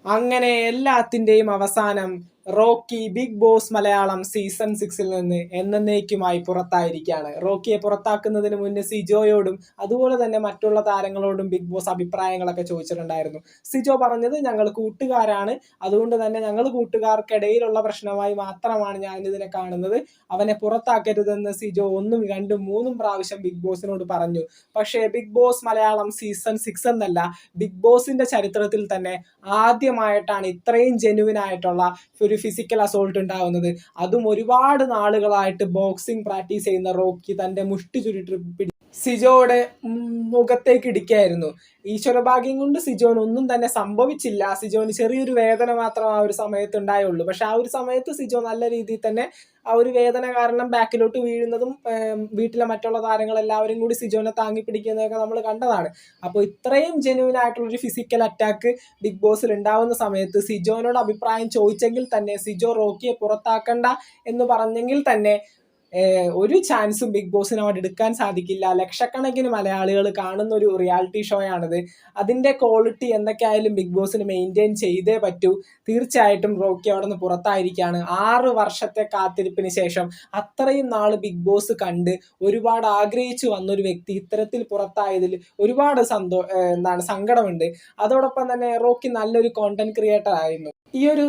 അങ്ങനെ എല്ലാത്തിന്റെയും അവസാനം Rocky Big Boss Malayalam season 6 നിന്ന് എന്നേക്കുമായി പുറത്തായിരിക്കുകയാണ്. റോക്കിയെ പുറത്താക്കുന്നതിന് മുന്നേ സിജോയോടും അതുപോലെ തന്നെ മറ്റുള്ള താരങ്ങളോടും ബിഗ് ബോസ് അഭിപ്രായങ്ങളൊക്കെ ചോദിച്ചിട്ടുണ്ടായിരുന്നു. സിജോ പറഞ്ഞത് ഞങ്ങൾ കൂട്ടുകാരാണ്, അതുകൊണ്ട് തന്നെ ഞങ്ങൾ കൂട്ടുകാർക്കിടയിലുള്ള പ്രശ്നമായി മാത്രമാണ് ഞാൻ ഇതിനെ കാണുന്നത്, അവനെ പുറത്താക്കരുതെന്ന് സിജോ 1, 2, 3 പ്രാവശ്യം ബിഗ് ബോസിനോട് പറഞ്ഞു. പക്ഷേ ബിഗ് ബോസ് മലയാളം സീസൺ 6 എന്നല്ല, ബിഗ് ബോസിന്റെ ചരിത്രത്തിൽ തന്നെ ആദ്യമായിട്ടാണ് ഇത്രയും ജെനുവിൻ ആയിട്ടുള്ള ഒരു ഫിസിക്കൽ അസോൾട്ട് ഉണ്ടാവുന്നത്. അതും ഒരുപാട് നാളുകളായിട്ട് ബോക്സിംഗ് പ്രാക്ടീസ് ചെയ്യുന്ന റോക്കി തന്റെ മുഷ്ടി ചുരുട്ടി സിജോയുടെ മുഖത്തേക്ക് ഇടിക്കായിരുന്നു. ഈശ്വരഭാഗ്യം കൊണ്ട് സിജോന് ഒന്നും തന്നെ സംഭവിച്ചില്ല. സിജോന് ചെറിയൊരു വേദന മാത്രം ആ ഒരു സമയത്ത് ഉണ്ടായുള്ളൂ. പക്ഷെ ആ ഒരു സമയത്ത് സിജോ നല്ല രീതിയിൽ തന്നെ ആ ഒരു വേദന കാരണം ബാക്കിലോട്ട് വീഴുന്നതും വീട്ടിലെ മറ്റുള്ള താരങ്ങൾ എല്ലാവരും കൂടി സിജോനെ താങ്ങി പിടിക്കുന്നതൊക്കെ നമ്മൾ കണ്ടതാണ്. അപ്പോൾ ഇത്രയും ജെന്യൂൻ ആയിട്ടുള്ള ഒരു ഫിസിക്കൽ അറ്റാക്ക് ബിഗ് ബോസിൽ ഉണ്ടാവുന്ന സമയത്ത് സിജോനോട് അഭിപ്രായം ചോദിച്ചെങ്കിൽ തന്നെ, സിജോ റോക്കിയെ പുറത്താക്കണ്ട എന്ന് പറഞ്ഞെങ്കിൽ തന്നെ ഒരു ചാൻസും ബിഗ് ബോസിന് അവിടെ എടുക്കാൻ സാധിക്കില്ല. ലക്ഷക്കണക്കിന് മലയാളികൾ കാണുന്ന ഒരു റിയാലിറ്റി ഷോ ആണിത്. അതിന്റെ ക്വാളിറ്റി എന്തൊക്കെയായാലും ബിഗ് ബോസിന് മെയിൻറ്റെയിൻ ചെയ്തേ പറ്റൂ. തീർച്ചയായിട്ടും റോക്കി അവിടെ നിന്ന് പുറത്തായിരിക്കുകയാണ്. 6 വർഷത്തെ കാത്തിരിപ്പിന് ശേഷം അത്രയും നാൾ ബിഗ് ബോസ് കണ്ട് ഒരുപാട് ആഗ്രഹിച്ചു വന്നൊരു വ്യക്തി ഇത്തരത്തിൽ പുറത്തായതിൽ ഒരുപാട് സങ്കടമുണ്ട്. അതോടൊപ്പം തന്നെ റോക്കി നല്ലൊരു കോണ്ടന്റ് ക്രിയേറ്റർ ആയിരുന്നു. ഈ ഒരു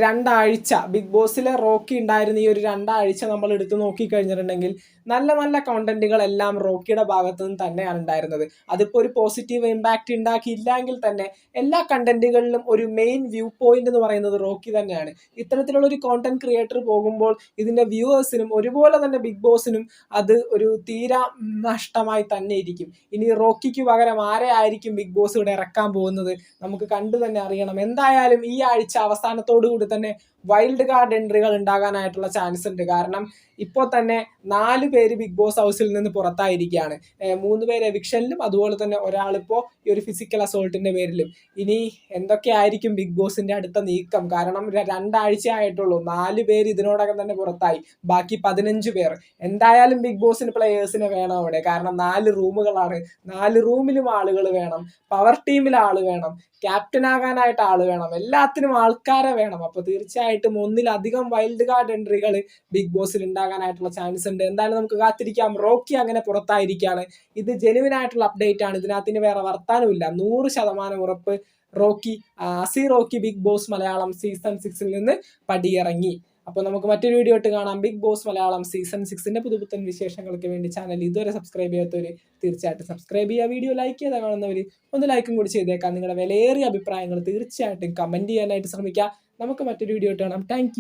2 ആഴ്ച ബിഗ് ബോസിലെ റോക്കി ഉണ്ടായിരുന്ന ഈ ഒരു 2 ആഴ്ച നമ്മൾ എടുത്തു നോക്കിക്കഴിഞ്ഞിട്ടുണ്ടെങ്കിൽ നല്ല നല്ല കോണ്ടന്റുകളെല്ലാം റോക്കിയുടെ ഭാഗത്തു നിന്ന് തന്നെയാണ് ഉണ്ടായിരുന്നത്. അതിപ്പോൾ ഒരു പോസിറ്റീവ് ഇമ്പാക്റ്റ് ഉണ്ടാക്കിയില്ലെങ്കിൽ തന്നെ എല്ലാ കണ്ടന്റുകളിലും ഒരു മെയിൻ വ്യൂ പോയിന്റ് എന്ന് പറയുന്നത് റോക്കി തന്നെയാണ്. ഇത്തരത്തിലുള്ള ഒരു കോണ്ടന്റ് ക്രിയേറ്റർ പോകുമ്പോൾ ഇതിന്റെ വ്യൂവേഴ്സിനും ഒരുപോലെ തന്നെ ബിഗ് ബോസിനും അത് ഒരു തീരാ നഷ്ടമായി തന്നെ ഇരിക്കും. ഇനി റോക്കിക്ക് പകരം ആരെ ആയിരിക്കും ബിഗ് ബോസ് ഇവിടെ ഇറക്കാൻ പോകുന്നത് നമുക്ക് കണ്ടു തന്നെ അറിയണം. എന്തായാലും ഈ ആഴ്ച അവസാനത്തോടു കൂടി തന്നെ വൈൽഡ് കാർഡ് എൻട്രികൾ ഉണ്ടാകാനായിട്ടുള്ള ചാൻസ് ഉണ്ട്. കാരണം ഇപ്പോൾ തന്നെ 4 പേര് ബിഗ് ബോസ് ഹൗസിൽ നിന്ന് പുറത്തായിരിക്കുകയാണ്. 3 പേര് എവിക്ഷനിലും അതുപോലെ തന്നെ ഒരാളിപ്പോൾ ഈ ഒരു ഫിസിക്കൽ അസോൾട്ടിന്റെ പേരിലും. ഇനി എന്തൊക്കെയായിരിക്കും ബിഗ് ബോസിന്റെ അടുത്ത നീക്കം? കാരണം 2 ആഴ്ച ആയിട്ടുള്ളൂ, 4 പേര് ഇതിനോടകം തന്നെ പുറത്തായി, ബാക്കി 15 പേർ. എന്തായാലും ബിഗ് ബോസിന് പ്ലെയേഴ്സിനെ വേണം അവിടെ. കാരണം 4 റൂമുകളാണ്, 4 റൂമിലും ആളുകൾ വേണം, പവർ ടീമിൽ ആള് വേണം, ക്യാപ്റ്റൻ ആകാനായിട്ട് ആള് വേണം, എല്ലാത്തിനും ആൾക്കാരെ വേണം. അപ്പൊ തീർച്ചയായിട്ടും ഒന്നിലധികം വൈൽഡ് കാർഡ് എൻട്രികൾ ബിഗ് ബോസിൽ ഉണ്ടാകാനായിട്ടുള്ള ചാൻസ് ഉണ്ട്. എന്തായാലും നമുക്ക് കാത്തിരിക്കാം. റോക്കി അങ്ങനെ പുറത്തായിരിക്കുകയാണ്. ഇത് ജെനുവിൻ ആയിട്ടുള്ള അപ്ഡേറ്റ് ആണ്, ഇതിനകത്തിന് വേറെ വർത്താനമില്ല. 100% ഉറപ്പ് Rocky Rocky Big Boss Malayalam season 6 നിന്ന് പടിയിറങ്ങി. അപ്പോൾ നമുക്ക് മറ്റൊരു വീഡിയോ ഇട്ട് കാണാം. ബിഗ് ബോസ് മലയാളം സീസൺ 6 പുതുപുത്തൻ വിശേഷങ്ങൾക്ക് വേണ്ടി ചാനൽ ഇതുവരെ സബ്സ്ക്രൈബ് ചെയ്യാത്തവർ തീർച്ചയായിട്ടും സബ്സ്ക്രൈബ് ചെയ്യുക. വീഡിയോ ലൈക്ക് ചെയ്താൽ കാണുന്നവർ ഒന്ന് ലൈക്കും കൂടി ചെയ്തേക്കാം. നിങ്ങളുടെ വിലയേറിയ അഭിപ്രായങ്ങൾ തീർച്ചയായിട്ടും കമന്റ് ചെയ്യാനായിട്ട് ശ്രമിക്കുക. നമുക്ക് മറ്റൊരു വീഡിയോ ഇട്ട് കാണാം. താങ്ക്